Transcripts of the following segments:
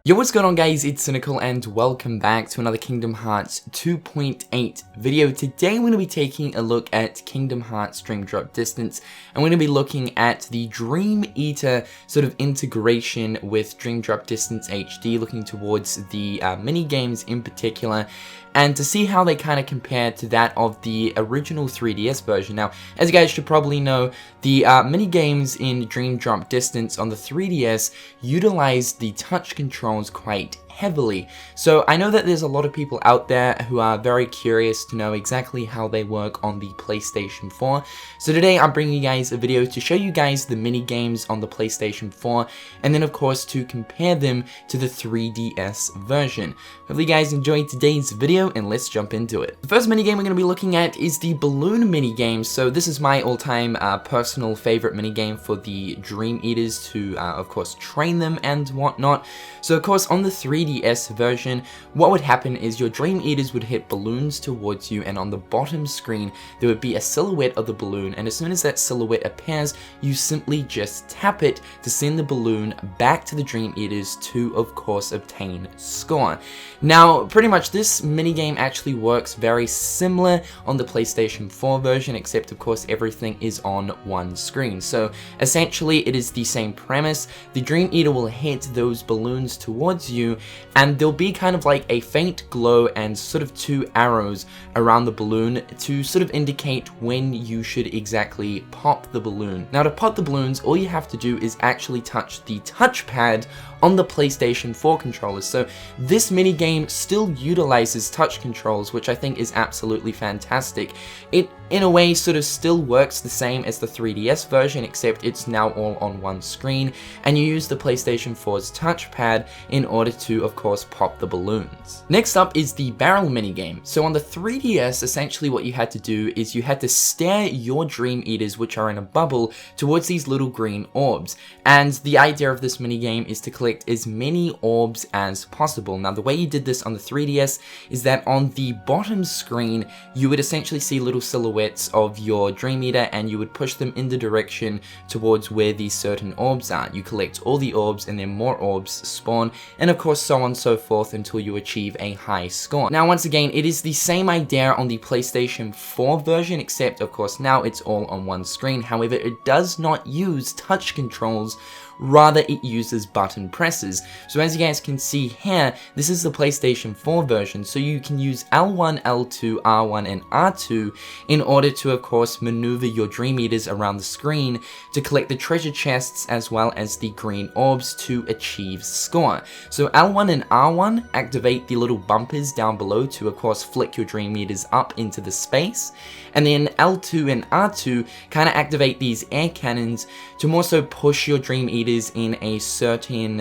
Yo, what's going on guys, it's Cynical and welcome back to another Kingdom Hearts 2.8 video. Today we're going to be taking a look at Kingdom Hearts Dream Drop Distance, and we're going to be looking at the Dream Eater sort of integration with Dream Drop Distance HD, looking towards the mini games in particular, and to see how they kind of compare to that of the original 3DS version. Now, as you guys should probably know, the mini games in Dream Drop Distance on the 3DS utilize the touch controls quite heavily. So I know that there's a lot of people out there who are very curious to know exactly how they work on the PlayStation 4. So today I'm bringing you guys a video to show you guys the mini games on the PlayStation 4, and then of course to compare them to the 3DS version. Hopefully you guys enjoyed today's video, and let's jump into it. The first mini game we're going to be looking at is the balloon mini game. So this is my all-time personal favorite mini game for the Dream Eaters to of course train them and whatnot. So of course on the 3DS version, what would happen is your Dream Eaters would hit balloons towards you, and on the bottom screen there would be a silhouette of the balloon, and as soon as that silhouette appears, you simply just tap it to send the balloon back to the Dream Eaters to of course obtain score. Now pretty much this minigame actually works very similar on the PlayStation 4 version, except of course everything is on one screen. So essentially it is the same premise. The Dream Eater will hit those balloons towards you, and there'll be kind of like a faint glow and sort of two arrows around the balloon to sort of indicate when you should exactly pop the balloon. Now to pop the balloons, all you have to do is actually touch the touchpad on the PlayStation 4 controllers. So this minigame still utilizes touch controls, which I think is absolutely fantastic. It in a way sort of still works the same as the 3DS version, except it's now all on one screen, and you use the PlayStation 4's touchpad in order to of course pop the balloons. Next up is the barrel minigame. So on the 3DS, essentially what you had to do is you had to stare your Dream Eaters, which are in a bubble, towards these little green orbs, and the idea of this minigame is to collect as many orbs as possible. Now the way you did this on the 3DS is that on the bottom screen you would essentially see little silhouettes of your Dream Eater, and you would push them in the direction towards where these certain orbs are. You collect all the orbs and then more orbs spawn, and of course so on and so forth until you achieve a high score. Now once again, it is the same idea on the PlayStation 4 version, except of course now it's all on one screen. However, it does not use touch controls, rather it uses button presses. So as you guys can see here, this is the PlayStation 4 version, so you can use L1, L2, R1 and R2 in order to of course maneuver your Dream Eaters around the screen to collect the treasure chests as well as the green orbs to achieve score. So L1 and R1 activate the little bumpers down below to of course flick your Dream Eaters up into the space, and then L2 and R2 kind of activate these air cannons to more so push your Dream Eaters in a certain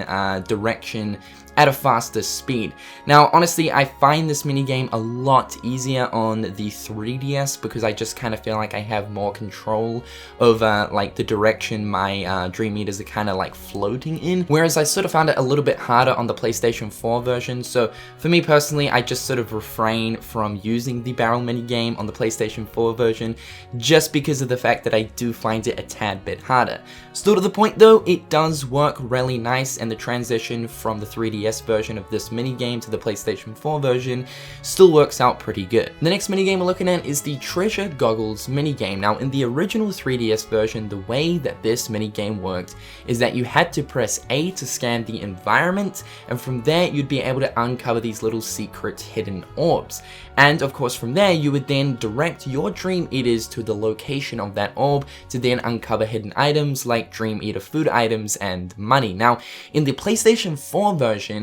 direction at a faster speed. Now honestly, I find this minigame a lot easier on the 3DS because I just kind of feel like I have more control over like the direction my Dream Eaters are kind of like floating in, whereas I sort of found it a little bit harder on the PlayStation 4 version. So for me personally, I just sort of refrain from using the barrel minigame on the PlayStation 4 version just because of the fact that I do find it a tad bit harder. Still to the point though, it does work really nice, and the transition from the 3DS version of this minigame to the PlayStation 4 version still works out pretty good. The next minigame we're looking at is the Treasure Goggles minigame. Now in the original 3DS version, the way that this minigame worked is that you had to press A to scan the environment, and from there you'd be able to uncover these little secret hidden orbs. And of course from there you would then direct your Dream Eaters to the location of that orb to then uncover hidden items like Dream Eater food items and money. Now in the PlayStation 4 version,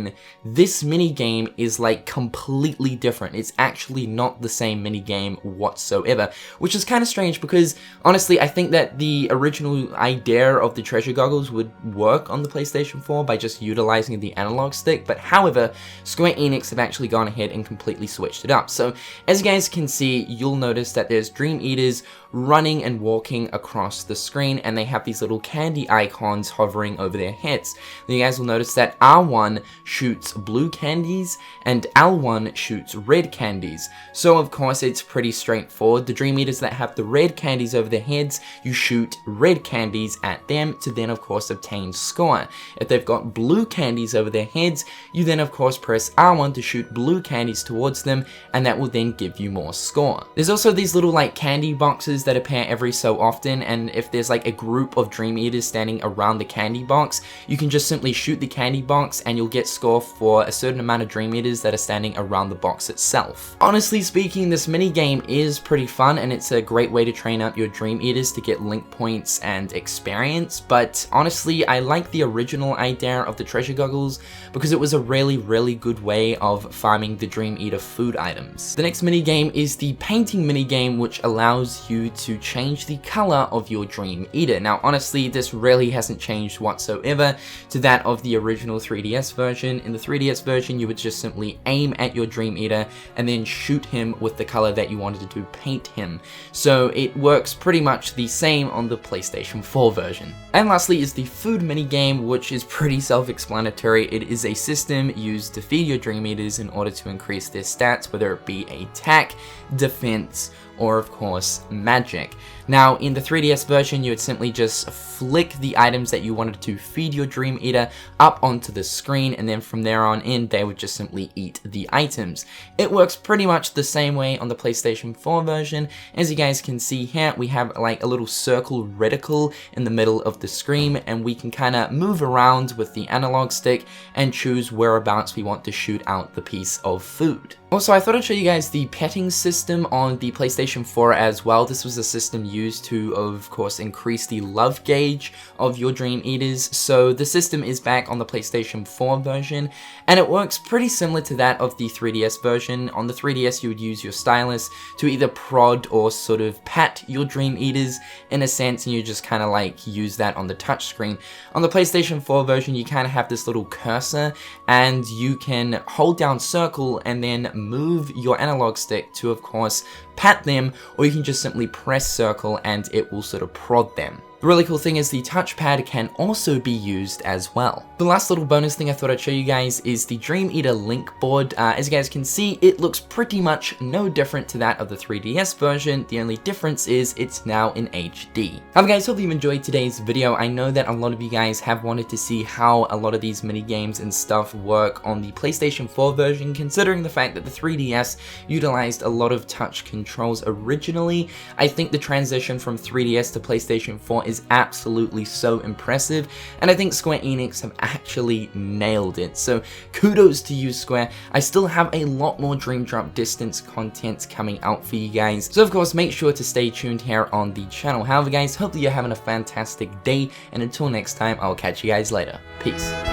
this minigame is like completely different. It's actually not the same minigame whatsoever, which is kind of strange because honestly I think that the original idea of the Treasure Goggles would work on the PlayStation 4 by just utilizing the analog stick, but however Square Enix have actually gone ahead and completely switched it up. So as you guys can see, you'll notice that there's Dream Eaters running and walking across the screen, and they have these little candy icons hovering over their heads. Then you guys will notice that R1 shoots blue candies, and L1 shoots red candies. So of course it's pretty straightforward. The Dream Eaters that have the red candies over their heads, you shoot red candies at them to then of course obtain score. If they've got blue candies over their heads, you then of course press R1 to shoot blue candies towards them, and that will then give you more score. There's also these little like candy boxes that appear every so often, and if there's like a group of Dream Eaters standing around the candy box, you can just simply shoot the candy box and you'll get score for a certain amount of Dream Eaters that are standing around the box itself. Honestly speaking, this mini game is pretty fun and it's a great way to train up your Dream Eaters to get link points and experience, but honestly I like the original idea of the treasure goggles because it was a really good way of farming the Dream Eater food items. The next mini game is the painting mini game, which allows you to change the color of your Dream Eater. Now honestly this really hasn't changed whatsoever to that of the original 3DS version. In the 3DS version you would just simply aim at your Dream Eater and then shoot him with the color that you wanted to paint him. So it works pretty much the same on the PlayStation 4 version. And lastly is the food mini game, which is pretty self-explanatory. It is a system used to feed your Dream Eaters in order to increase their stats, whether it be attack, defense, or of course magic. Now in the 3DS version you would simply just flick the items that you wanted to feed your Dream Eater up onto the screen, and then from there on in they would just simply eat the items. It works pretty much the same way on the PlayStation 4 version. As you guys can see here, we have like a little circle reticle in the middle of the screen, and we can kind of move around with the analog stick and choose whereabouts we want to shoot out the piece of food. Also, I thought I'd show you guys the petting system on the PlayStation 4 as well. This was a system used to, of course, increase the love gauge of your Dream Eaters. So the system is back on the PlayStation 4 version, and it works pretty similar to that of the 3DS version. On the 3DS, you would use your stylus to either prod or sort of pat your Dream Eaters in a sense, and you just kind of like use that on the touchscreen. On the PlayStation 4 version, you kind of have this little cursor, and you can hold down circle and then move your analog stick to, of course, pat them, or you can just simply press circle and it will sort of prod them. The really cool thing is the touchpad can also be used as well. The last little bonus thing I thought I'd show you guys is the Dream Eater link board. As you guys can see, it looks pretty much no different to that of the 3DS version. The only difference is it's now in HD. However guys, hope you've enjoyed today's video. I know that a lot of you guys have wanted to see how a lot of these mini games and stuff work on the PlayStation 4 version, considering the fact that the 3DS utilized a lot of touch controls originally. I think the transition from 3DS to PlayStation 4 is absolutely so impressive, and I think Square Enix have actually nailed it. So kudos to you, Square. I still have a lot more Dream Drop Distance content coming out for you guys, so of course make sure to stay tuned here on the channel. However guys, hope that you're having a fantastic day, and until next time, I'll catch you guys later. Peace.